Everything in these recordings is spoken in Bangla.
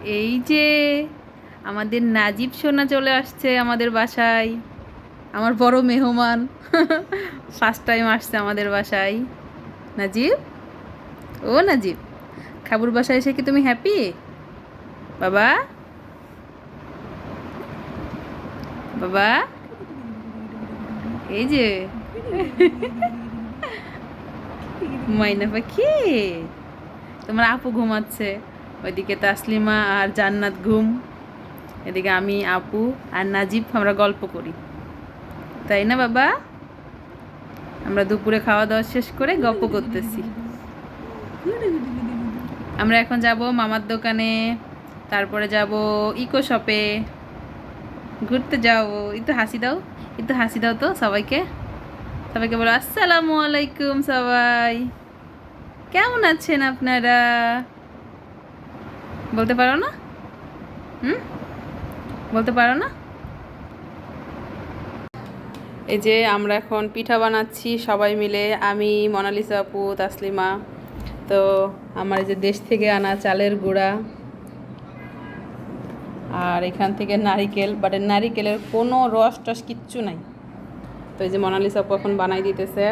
এই যে আমাদের নাজিব সোনা চলে আসছে আমাদের বাসায়, আমার বড় মেহমান। ফার্স্ট টাইম আসছে আমাদের বাসায়। নাজিব, ও নাজিব, খাবুর বাসায় এসে কি তুমি হ্যাপি বাবা? বাবা, এই যে মাইনা পাখি, তোমার আপু ঘুমাচ্ছে, ওইদিকে তাসলিমা আর জান্নাত ঘুম, এদিকে আমি, আপু আর নাজিব আমরা গল্প করি, তাই না বাবা? আমরা দুপুরে খাওয়া দাওয়া শেষ করে গল্প করতেছি। আমরা এখন যাব মামার দোকানে, তারপরে যাব ইকো শপে ঘুরতে যাবো। একটু হাসি দাও, একটু হাসি দাও তো সবাইকে, সবাইকে বলো আসসালামু আলাইকুম। সবাই কেমন আছেন আপনারা? বলতে পারো না? হুম, বলতে পারো না? এই যে আমরা এখন পিঠা বানাচ্ছি সবাই মিলে, আমি, মোনালিসা আপু, তাসলিমা। তো আমার এই যে দেশ থেকে আনা চালের গুঁড়া, আর এখান থেকে নারিকেল, বাট নারিকেলের কোনো রস টস কিচ্ছু নাই। তো এই যে মোনালিসা আপু এখন বানাই দিতেছে।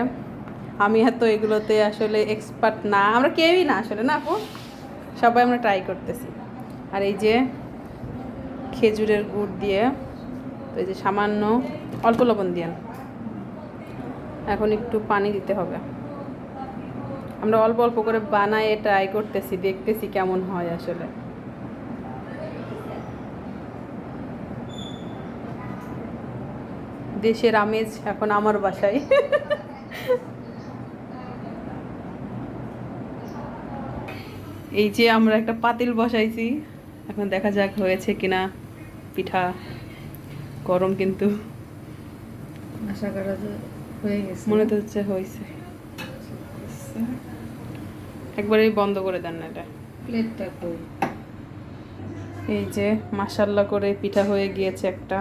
আমি এত এগুলোতে আসলে এক্সপার্ট না, আমরা কেউই না আসলে, না আপু, সবাই আমরা ট্রাই করতেছি। আর এই যে খেজুরের গুড় দিয়ে, তো এই যে সামান্য অল্প লবণ দিয়ে এখন একটু পানি দিতে হবে। আমরা অল্প অল্প করে বানায় ট্রাই করতেছি, দেখতেছি কেমন হয় আসলে। দেশের আমেজ এখন আমার বাসায়। এই যে আমরা একটা পাতিল বসাইছি, এখন দেখা যাক হয়েছে কিনা পিঠা। গরম কিন্তু, আশা করা যায় হয়ে গেছে। মনে তো হচ্ছে হয়েছে। একবারেই বন্ধ করে দেন না এটা। প্লেটটা কই? এই যে মাশাল্লাহ করে পিঠা হয়ে গিয়েছে একটা,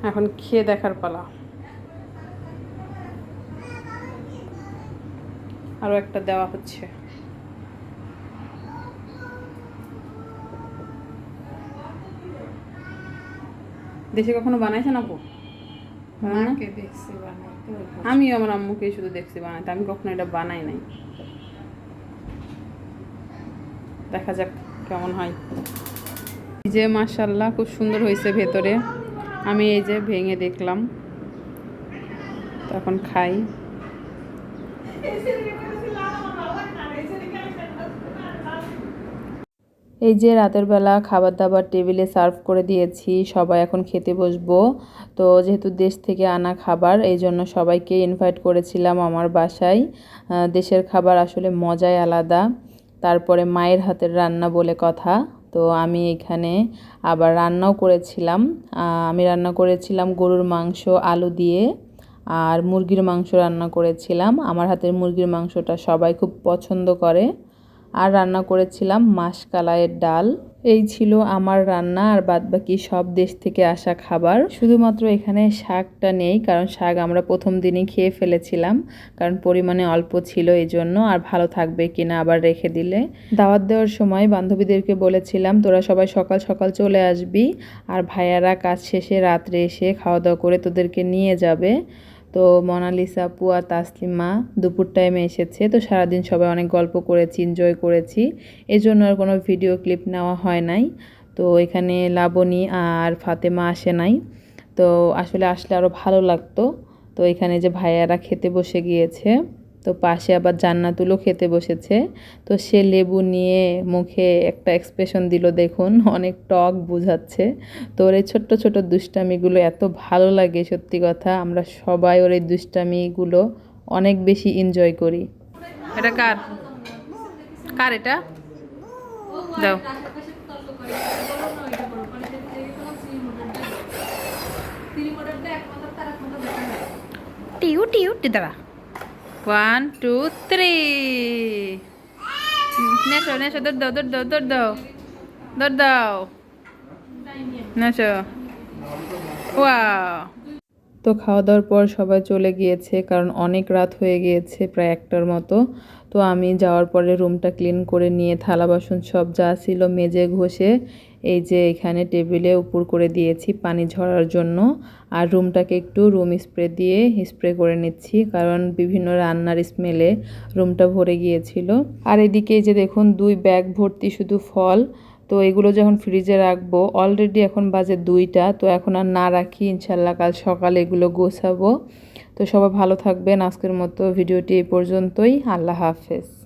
এখন খেয়ে দেখার পালা। আরো একটা দেওয়া হচ্ছে। দেশে কখনো বানাইছেন আপু? মাকে দেখছি বানাইতে। আমি আমার আম্মুকেই শুধু দেখছি বানাইতে, আমি কখনো এটা বানাই নাই। দেখা যাক কেমন হয়। এই যে মাশাল্লাহ খুব সুন্দর হয়েছে ভেতরে, আমি এই যে ভেঙে দেখলাম, তখন খাই। এই যে রাতের বেলা খাবার দাবার টেবিলে সার্ভ করে দিয়েছি, সবাই এখন খেতে বসবো। তো যেহেতু দেশ থেকে আনা খাবার, এই জন্য সবাইকে ইনভাইট করেছিলাম আমার বাসায়। দেশের খাবার আসলে মজাই আলাদা, তারপরে মায়ের হাতের রান্না বলে কথা। তো আমি এখানে আবার রান্নাও করেছিলাম। আমি রান্না করেছিলাম গরুর মাংস আলু দিয়ে, আর মুরগির মাংস রান্না করেছিলাম। আমার হাতের মুরগির মাংসটা সবাই খুব পছন্দ করে। আর রান্না করেছিলাম মাশকালাইয়ের ডাল। এই ছিল আমার রান্না, আর বাদবাকি সব দেশ থেকে আসা খাবার। শুধুমাত্র এখানে শাকটা নেই, কারণ শাক আমরা প্রথম দিনই খেয়ে ফেলেছিলাম, কারণ পরিমাণে অল্প ছিল এই জন্য। আর ভালো থাকবে কিনা আবার রেখে দিলে। দাওয়াত দেওয়ার সময় বান্ধবীদেরকে বলেছিলাম তোরা সবাই সকাল সকাল চলে আসবি, আর ভাইয়ারা কাজ শেষে রাত্রে এসে খাওয়া দাওয়া করে তোদেরকে নিয়ে যাবে। তো মোনালিসা আপু আর তাসলিমা দুপুর টাইমে এসেছে, তো সারাদিন সবাই অনেক গল্প করেছি, এনজয় করেছি, এই জন্য আর কোনো ভিডিও ক্লিপ নেওয়া হয় নাই। তো এখানে লাবণী আর ফাতেমা আসে নাই, তো আসলে আসলে আরও ভালো লাগতো। তো এখানে যে ভাইয়ারা খেতে বসে গিয়েছে, তো পাশে আবার জান্নাতুলও খেতে বসেছে। তো সে লেবু নিয়ে মুখে একটা এক্সপ্রেশন দিল, দেখুন অনেক টক বুঝাচ্ছে। তো ওর এই ছোট্ট ছোট দুষ্টামিগুলো এত ভালো লাগে, সত্যি কথা আমরা সবাই ওর এই দুষ্টামিগুলো অনেক বেশি এনজয় করি। এটা কার? কার এটা? দাও। টিউ টিউ টি দাঁড়া। 1 2 3, নেশো নেশো, দৌড় দাও দৌড় দাও দৌড় দাও দৌড় দাও, নেশো। ওয়াও। তো খাওয়া দাওয়ার পর সবাই চলে গিয়েছে, কারণ অনেক রাত হয়ে গিয়েছে, প্রায় 1টার মতো। তো আমি যাওয়ার পরে রুমটা ক্লিন করে নিয়ে থালা বাসন সব যা ছিল মেজে ঘষে এই যে এখানে টেবিলে উপর করে দিয়েছি পানি ঝরার জন্য। আর রুমটাকে একটু রুম স্প্রে দিয়ে স্প্রে করে নিচ্ছি, কারণ বিভিন্ন রান্নার স্মেলে রুমটা ভরে গিয়েছিল। আর এদিকে এই যে দেখুন 2 ব্যাগ ভর্তি শুধু ফল। তো এগুলো যখন ফ্রিজে রাখবো, অলরেডি এখন বাজে 2টা, তো এখন আর না রাখি, ইনশাল্লাহ কাল সকালে এগুলো গোছাবো। তো সবাই ভালো থাকবেন। আজকের মতো ভিডিওটি এই পর্যন্তই। আল্লাহ হাফেজ।